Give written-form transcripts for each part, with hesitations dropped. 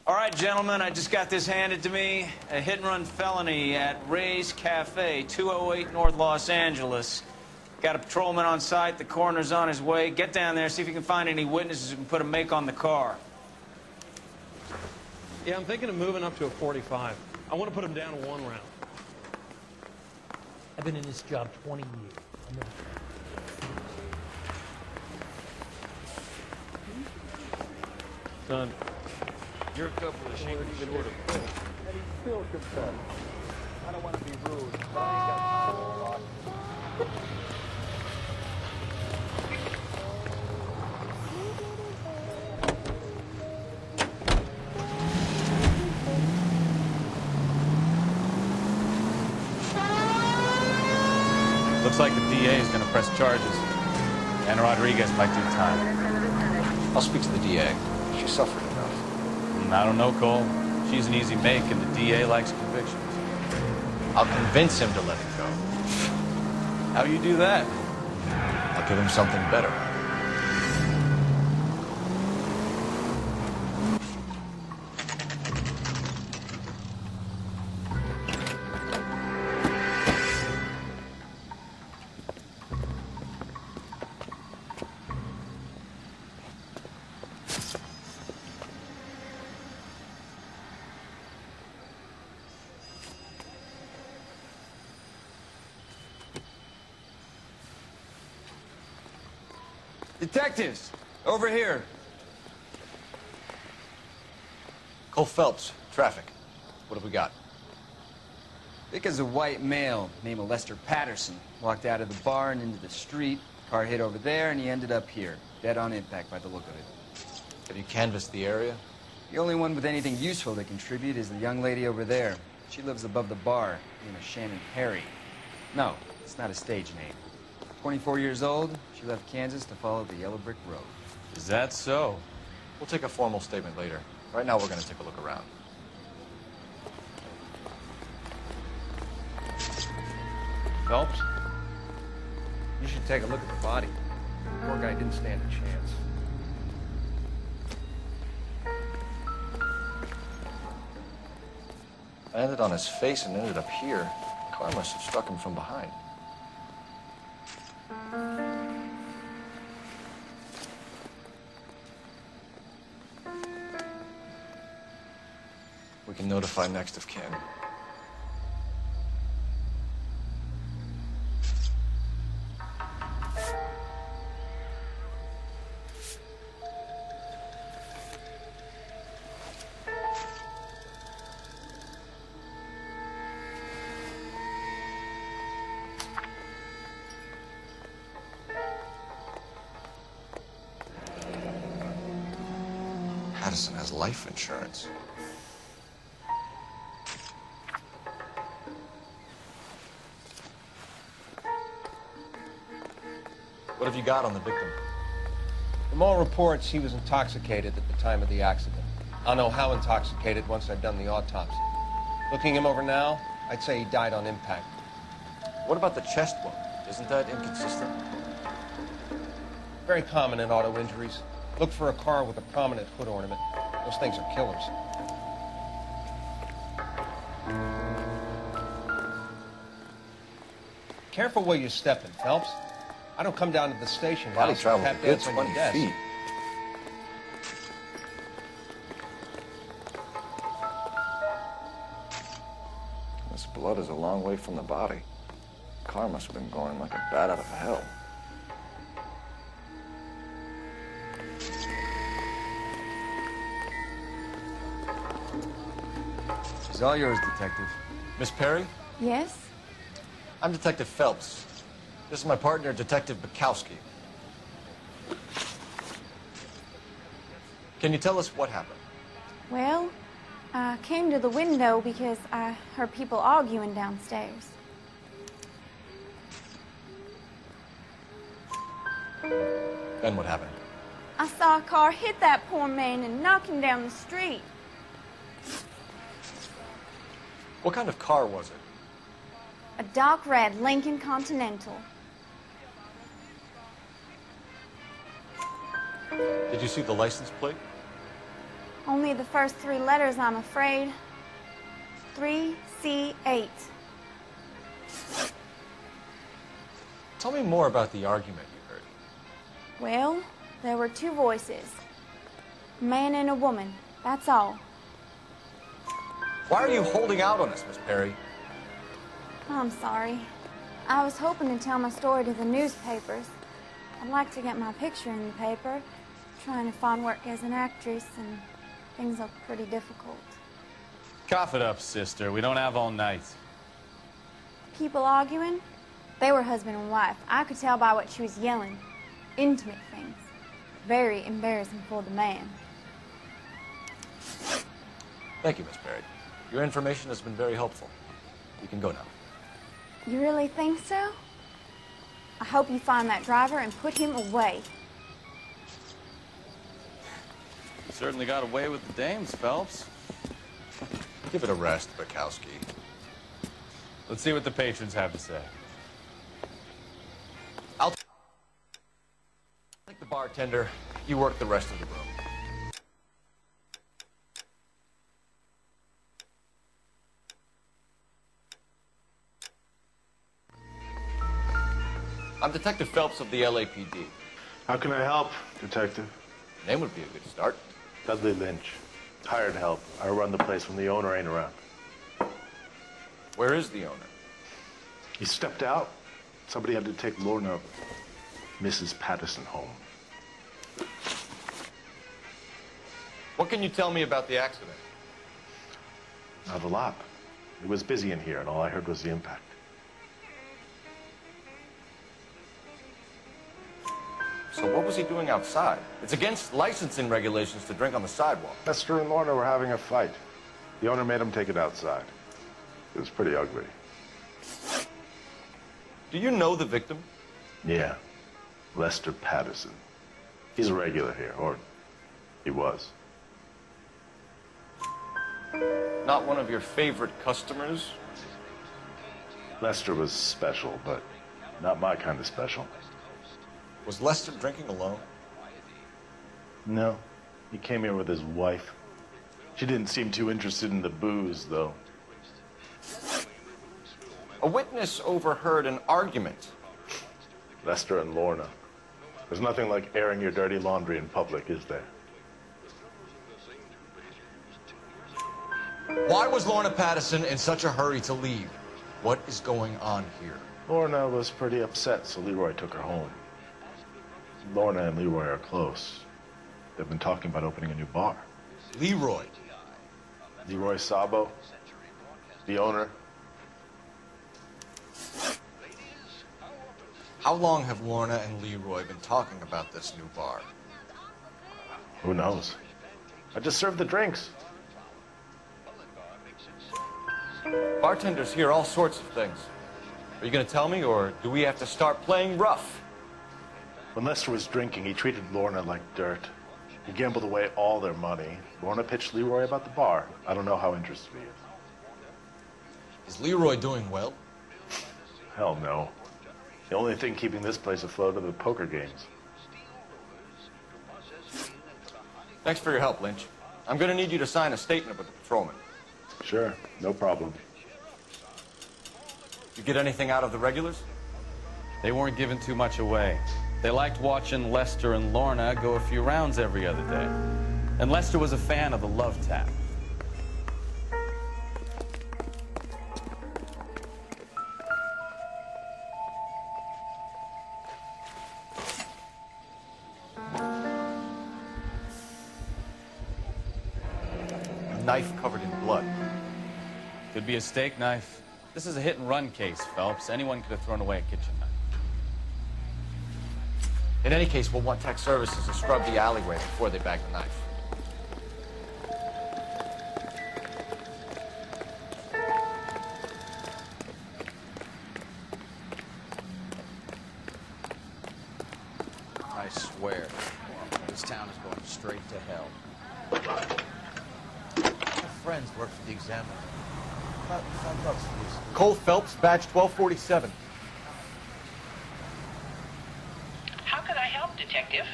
All right, gentlemen, I just got this handed to me. A hit-and-run felony at Ray's Cafe, 208 North Los Angeles. Got a patrolman on site. The coroner's on his way. Get down there, see if you can find any witnesses who can put a make on the car. Yeah, I'm thinking of moving up to a 45. I want to put him down to 1 round. I've been in this job 20 years. Son, You're a couple of shingles short of full. And he's still confessed. I don't want to be rude, but I ain't got the whole lot. Looks like the DA is going to press charges. And Rodriguez might do time. I'll speak to the DA. She suffered enough. I don't know, Cole. She's an easy make, and the DA likes convictions. I'll convince him to let it go. How you do that? I'll give him something better. Detectives, over here. Cole Phelps, traffic. What have we got? Vic is a white male named Lester Patterson. Walked out of the bar and into the street. Car hit over there, and he ended up here. Dead on impact by the look of it. Have you canvassed the area? The only one with anything useful to contribute is the young lady over there. She lives above the bar, named Shannon Perry. No, it's not a stage name. 24 years old, she left Kansas to follow the yellow brick road. Is that so? We'll take a formal statement later. Right now, we're going to take a look around. Phelps, you should take a look at the body. The poor guy didn't stand a chance. I landed on his face and ended up here. The car must have struck him from behind. We can notify next of kin. Patterson has life insurance. What have you got on the victim? From all reports, he was intoxicated at the time of the accident. I'll know how intoxicated once I've done the autopsy. Looking him over now, I'd say he died on impact. What about the chest wound? Isn't that inconsistent? Very common in auto injuries. Look for a car with a prominent hood ornament. Those things are killers. Careful where you're stepping, Phelps. I don't come down to the station Body house travel and a tap good dance on your 20 desk. feet. This blood is a long way from the body. The car must have been going like a bat out of hell. She's all yours, detective. Miss Perry? Yes? I'm Detective Phelps. This is my partner, Detective Bukowski. Can you tell us what happened? Well, I came to the window because I heard people arguing downstairs. Then what happened? I saw a car hit that poor man and knock him down the street. What kind of car was it? A dark red Lincoln Continental. Did you see the license plate? Only the first 3 letters, I'm afraid. 3C8. Tell me more about the argument you heard. Well, there were 2 voices. A man and a woman. That's all. Why are you holding out on us, Miss Perry? I'm sorry. I was hoping to tell my story to the newspapers. I'd like to get my picture in the paper. Trying to find work as an actress, and things look pretty difficult. Cough it up, sister. We don't have all night. People arguing? They were husband and wife. I could tell by what she was yelling. Intimate things. Very embarrassing for the man. Thank you, Miss Perry. Your information has been very helpful. You can go now. You really think so? I hope you find that driver and put him away. You certainly got away with the dames, Phelps. Give it a rest, Bukowski. Let's see what the patrons have to say. I'll take the bartender. You work the rest of the room. I'm Detective Phelps of the LAPD. How can I help, Detective? Name would be a good start. Dudley Lynch. Hired help. I run the place when the owner ain't around. Where is the owner? He stepped out. Somebody had to take Lorna, Mrs. Patterson, home. What can you tell me about the accident? Not a lot. It was busy in here, and all I heard was the impact. So what was he doing outside? It's against licensing regulations to drink on the sidewalk. Lester and Lorna were having a fight. The owner made him take it outside. It was pretty ugly. Do you know the victim? Yeah. Lester Patterson. He's a regular here, or he was. Not one of your favorite customers? Lester was special, but not my kind of special. Was Lester drinking alone? No. He came here with his wife. She didn't seem too interested in the booze, though. A witness overheard an argument. Lester and Lorna. There's nothing like airing your dirty laundry in public, is there? Why was Lorna Patterson in such a hurry to leave? What is going on here? Lorna was pretty upset, so Leroy took her home. Lorna and Leroy are close. They've been talking about opening a new bar. Leroy. Leroy Sabo, the owner. How long have Lorna and Leroy been talking about this new bar? Who knows? I just served the drinks. Bartenders hear all sorts of things. Are you going to tell me, or do we have to start playing rough? When Lester was drinking, he treated Lorna like dirt. He gambled away all their money. Lorna pitched Leroy about the bar. I don't know how interested he is. Is Leroy doing well? Hell no. The only thing keeping this place afloat are the poker games. Thanks for your help, Lynch. I'm going to need you to sign a statement with the patrolman. Sure, no problem. You get anything out of the regulars? They weren't giving too much away. They liked watching Lester and Lorna go a few rounds every other day. And Lester was a fan of the love tap. A knife covered in blood. Could be a steak knife. This is a hit-and-run case, Phelps. Anyone could have thrown away a kitchen knife. In any case, we'll want tech services to scrub the alleyway before they bag the knife. I swear, this town is going straight to hell. My friends work for the Examiner. $5 please. Cole Phelps, badge 1247. How can I help, Detective?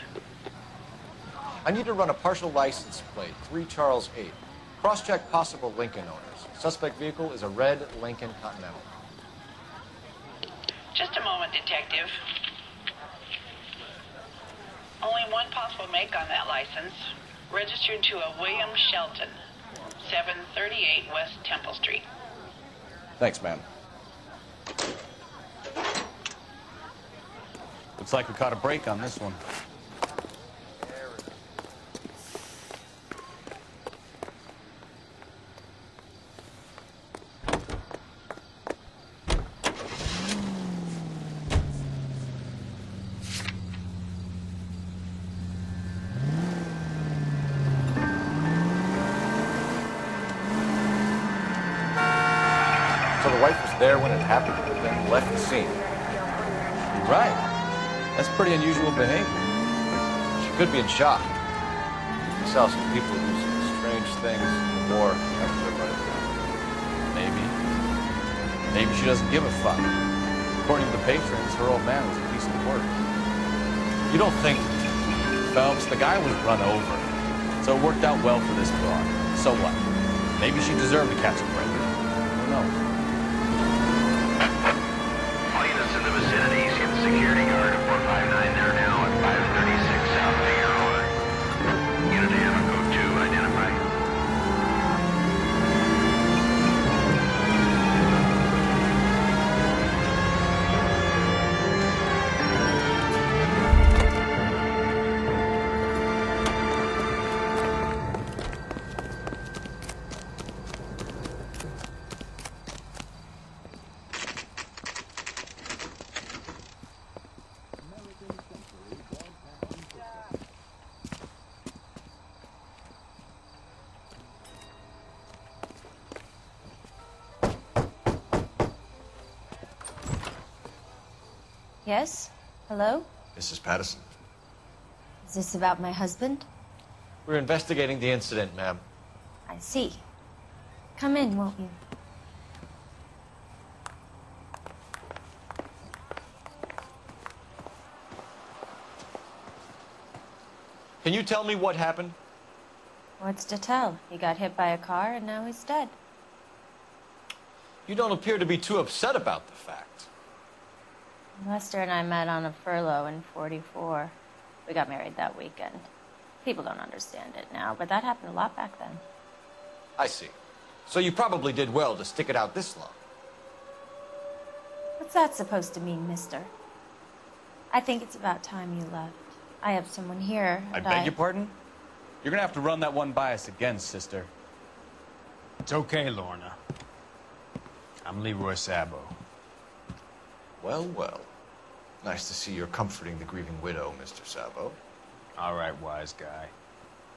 I need to run a partial license plate, 3 Charles 8. Cross-check possible Lincoln owners. Suspect vehicle is a red Lincoln Continental. Just a moment, Detective. Only one possible make on that license. Registered to a William Shelton, 738 West Temple Street. Thanks, ma'am. Looks like we caught a break on this one. So the wife was there when it happened, but then left the scene. You're right. That's pretty unusual behavior. She could be in shock. You saw some people do some strange things in the war after their wedding. Maybe. Maybe she doesn't give a fuck. According to the patrons, her old man was a piece of work. You don't think... Phelps, the guy was run over. So it worked out well for this bar. So what? Maybe she deserved to catch a break. Who knows? All units in the vicinity, see the security guard at 459 there now at 536 South Mayor Road. Unit AM code 2, identify. Yes? Hello? Mrs. Patterson. Is this about my husband? We're investigating the incident, ma'am. I see. Come in, won't you? Can you tell me what happened? What's to tell? He got hit by a car and now he's dead. You don't appear to be too upset about the fact. Lester and I met on a furlough in '44. We got married that weekend. People don't understand it now, but that happened a lot back then. I see. So you probably did well to stick it out this long. What's that supposed to mean, mister? I think it's about time you left. I have someone here. I beg your pardon? You're gonna have to run that one by us again, sister. It's okay, Lorna. I'm Leroy Sabo. Well, well. Nice to see you're comforting the grieving widow, Mr. Sabo. All right, wise guy.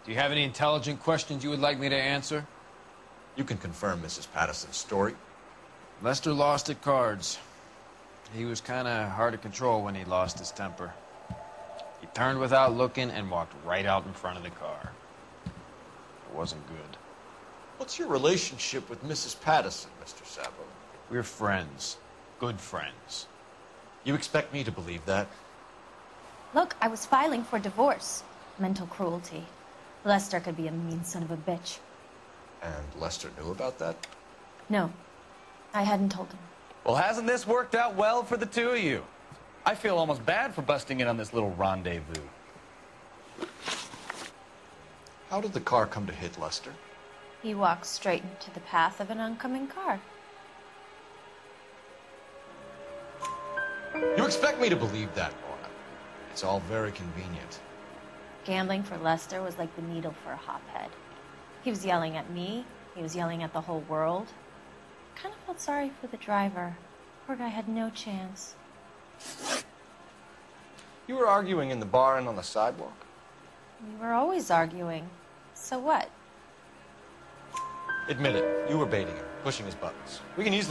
Do you have any intelligent questions you would like me to answer? You can confirm Mrs. Patterson's story. Lester lost at cards. He was kind of hard to control when he lost his temper. He turned without looking and walked right out in front of the car. It wasn't good. What's your relationship with Mrs. Patterson, Mr. Sabo? We're friends. Good friends. You expect me to believe that? Look, I was filing for divorce. Mental cruelty. Lester could be a mean son of a bitch. And Lester knew about that? No, I hadn't told him. Well, hasn't this worked out well for the two of you? I feel almost bad for busting in on this little rendezvous. How did the car come to hit Lester? He walked straight into the path of an oncoming car. You expect me to believe that, Lorna? It's all very convenient. Gambling for Lester was like the needle for a hophead. He was yelling at me. He was yelling at the whole world. I kind of felt sorry for the driver. Poor guy had no chance. You were arguing in the bar and on the sidewalk? We were always arguing. So what? Admit it. You were baiting him, pushing his buttons. We can easily